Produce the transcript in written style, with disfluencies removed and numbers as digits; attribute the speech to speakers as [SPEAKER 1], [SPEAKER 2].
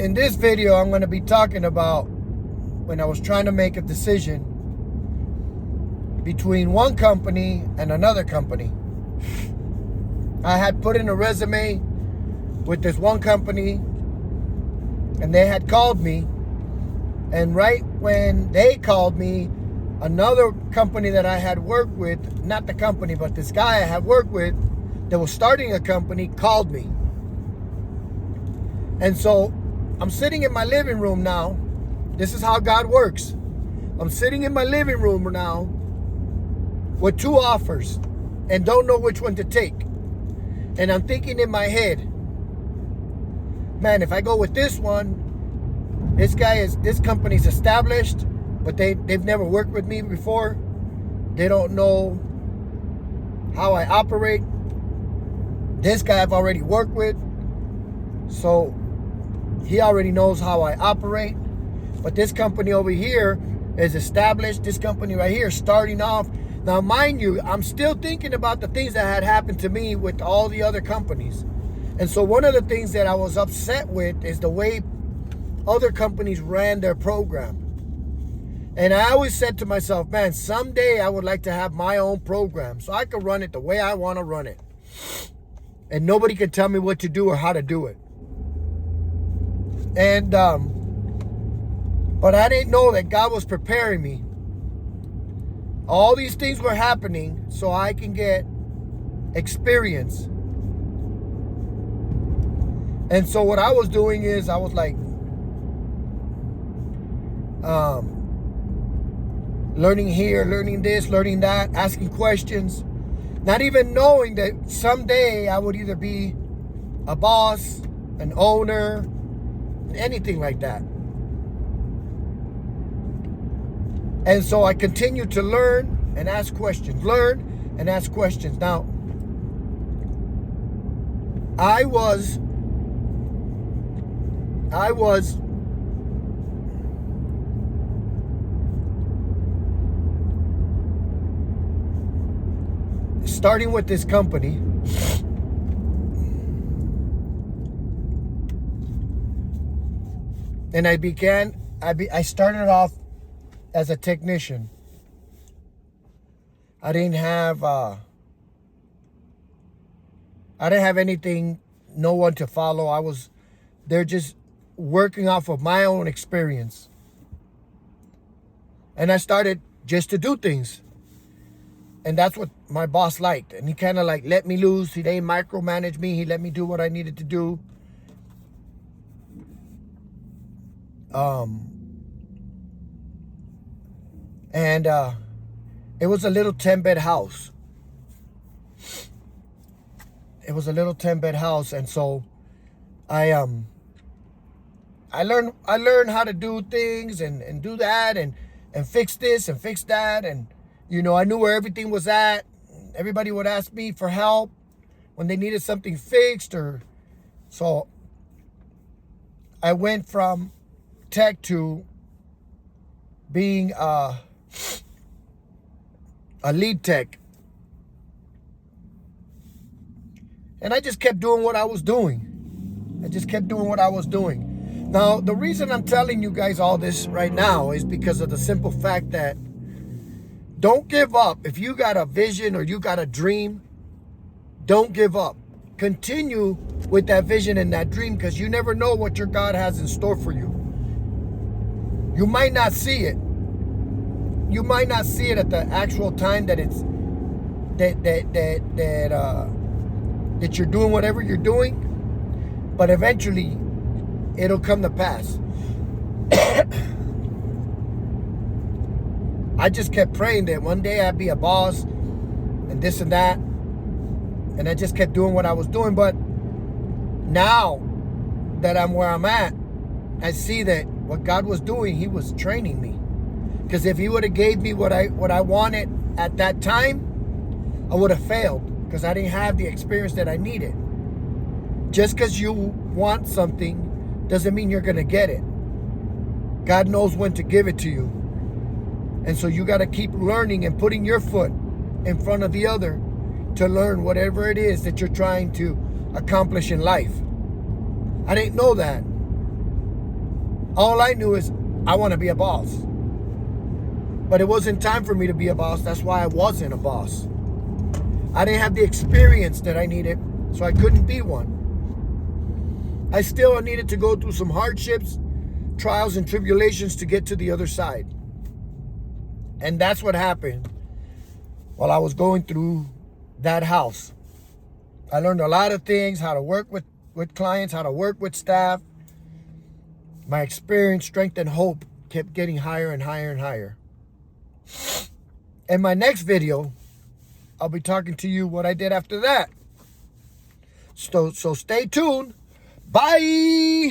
[SPEAKER 1] in this video, I'm going to be talking about when I was trying to make a decision between one company and another company. I had put in a resume with this one company, and they had called me. And right when they called me, another company that I had worked with, not the company, but this guy I had worked with that was starting a company, called me. And so I'm sitting in my living room now. This is how God works. I'm sitting in my living room now with two offers and don't know which one to take. And I'm thinking in my head, man, if I go with this one, this company's established, but they've never worked with me before. They don't know how I operate. This guy I've already worked with, so he already knows how I operate. But this company over here is established. This company right here is starting off. Now, mind you, I'm still thinking about the things that had happened to me with all the other companies. And so one of the things that I was upset with is the way other companies ran their program. And I always said to myself, man, someday I would like to have my own program so I can run it the way I want to run it. And nobody can tell me what to do or how to do it. And, but I didn't know that God was preparing me. All these things were happening so I can get experience. And so what I was doing is I was like, learning here, learning this, learning that, asking questions, not even knowing that someday I would either be a boss, an owner, anything like that. And so I continued to learn and ask questions, learn and ask questions. Now, I was starting with this company, and I started off as a technician. I didn't have anything, no one to follow. They're just working off of my own experience. And I started just to do things. And that's what my boss liked. And he kind of like let me loose. He didn't micromanage me. He let me do what I needed to do. And it was a little 10-bed house. It was a little 10-bed house. And so I learned how to do things and do that and fix this and fix that. And you know, I knew where everything was at. Everybody would ask me for help when they needed something fixed, or so I went from tech to being a lead tech. And I just kept doing what I was doing. Now, the reason I'm telling you guys all this right now is because of the simple fact that don't give up. If you got a vision or you got a dream, don't give up. Continue with that vision and that dream, because you never know what your God has in store for you. You might not see it. You might not see it at the actual time that it's that you're doing whatever you're doing, but eventually it'll come to pass. I just kept praying that one day I'd be a boss and this and that. And I just kept doing what I was doing. But now that I'm where I'm at, I see that what God was doing, he was training me. Because if he would have gave me what I wanted at that time, I would have failed, because I didn't have the experience that I needed. Just because you want something doesn't mean you're going to get it. God knows when to give it to you. And so you got to keep learning and putting your foot in front of the other to learn whatever it is that you're trying to accomplish in life. I didn't know that. All I knew is I want to be a boss. But it wasn't time for me to be a boss. That's why I wasn't a boss. I didn't have the experience that I needed, so I couldn't be one. I still needed to go through some hardships, trials, and tribulations to get to the other side. And that's what happened while I was going through that house. I learned a lot of things, how to work with clients, how to work with staff. My experience, strength, and hope kept getting higher and higher and higher. In my next video, I'll be talking to you what I did after that. So stay tuned. Bye!